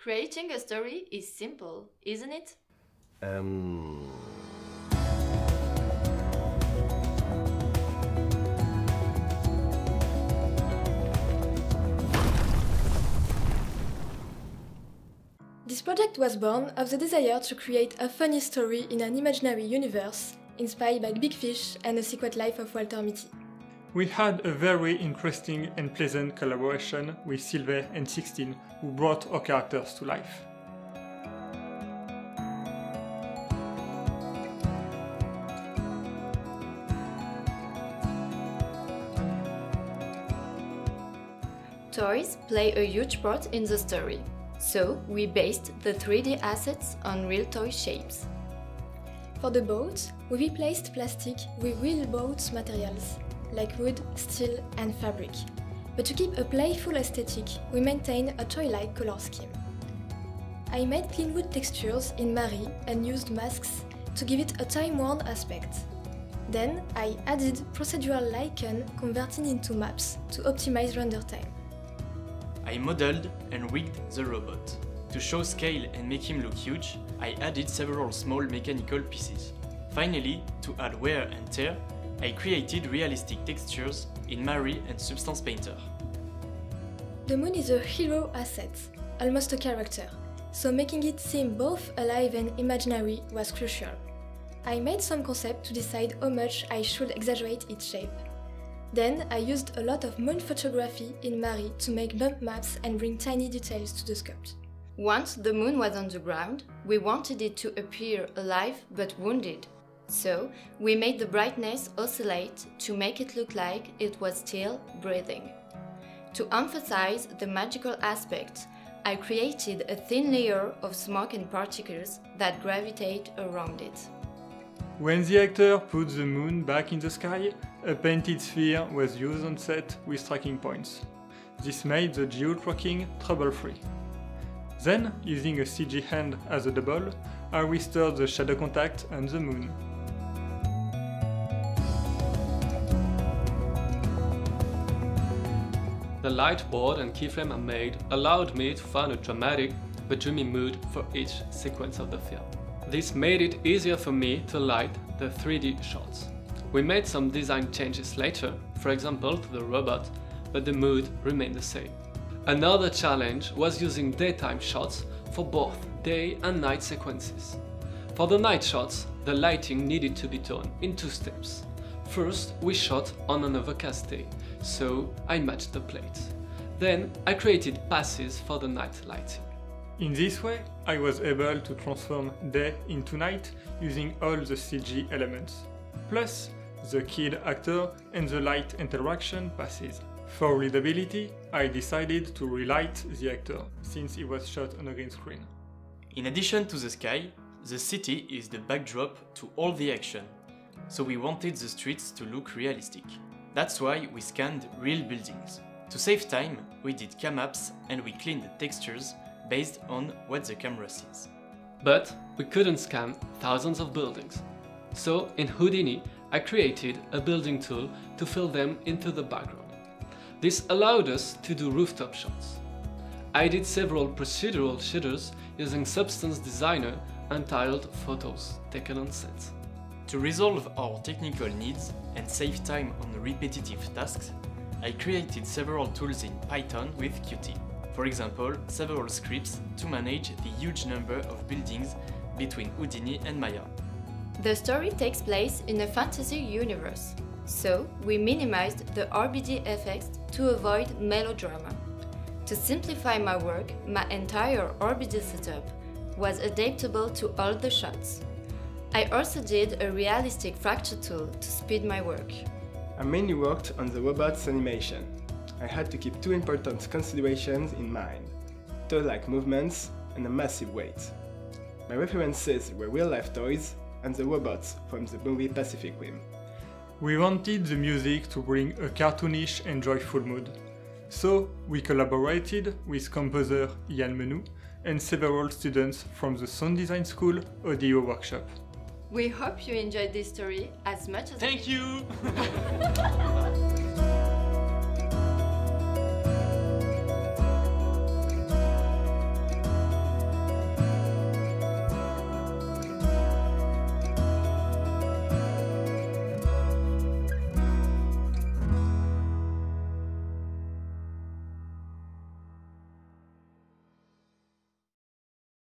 Creating a story is simple, isn't it? This project was born of the desire to create a funny story in an imaginary universe, inspired by Big Fish and The Secret Life of Walter Mitty. We had a very interesting and pleasant collaboration with Sylvain and 16, who brought our characters to life. Toys play a huge part in the story, so we based the 3D assets on real toy shapes. For the boat, we replaced plastic with real boat materials, like wood, steel and fabric. But to keep a playful aesthetic, we maintain a toy-like color scheme. I made clean wood textures in Marie and used masks to give it a time-worn aspect. Then I added procedural lichen converting into maps to optimize render time. I modeled and rigged the robot. To show scale and make him look huge, I added several small mechanical pieces. Finally, to add wear and tear, I created realistic textures in Marie and Substance Painter. The moon is a hero asset, almost a character, so making it seem both alive and imaginary was crucial. I made some concepts to decide how much I should exaggerate its shape. Then I used a lot of moon photography in Marie to make bump maps and bring tiny details to the sculpt. Once the moon was on the ground, we wanted it to appear alive but wounded. So we made the brightness oscillate to make it look like it was still breathing. To emphasize the magical aspect, I created a thin layer of smoke and particles that gravitate around it. When the actor put the moon back in the sky, a painted sphere was used on set with tracking points. This made the geo-tracking trouble-free. Then, using a CG hand as a double, I restored the shadow contact on the moon. The light board and keyframe I made allowed me to find a dramatic but dreamy mood for each sequence of the film. This made it easier for me to light the 3D shots. We made some design changes later, for example to the robot, but the mood remained the same. Another challenge was using daytime shots for both day and night sequences. For the night shots, the lighting needed to be done in 2 steps. First, we shot on an overcast day, so I matched the plates. Then I created passes for the night lighting. In this way, I was able to transform day into night using all the CG elements, plus the kid actor and the light interaction passes. For readability, I decided to relight the actor, since he was shot on a green screen. In addition to the sky, the city is the backdrop to all the action, so we wanted the streets to look realistic. That's why we scanned real buildings. To save time, we did cam maps and we cleaned the textures based on what the camera sees. But we couldn't scan thousands of buildings. So in Houdini, I created a building tool to fill them into the background. This allowed us to do rooftop shots. I did several procedural shaders using Substance Designer entitled Photos taken on set. To resolve our technical needs and save time on repetitive tasks, I created several tools in Python with Qt. For example, several scripts to manage the huge number of buildings between Houdini and Maya. The story takes place in a fantasy universe, so we minimized the RBD effects to avoid melodrama. To simplify my work, my entire RBD setup was adaptable to all the shots. I also did a realistic fracture tool to speed my work. I mainly worked on the robot's animation. I had to keep 2 important considerations in mind: toy-like movements and a massive weight. My references were real-life toys and the robots from the movie Pacific Rim. We wanted the music to bring a cartoonish and joyful mood, so we collaborated with composer Ian Menou and several students from the Sound Design School audio workshop. We hope you enjoyed this story as much as Thank you!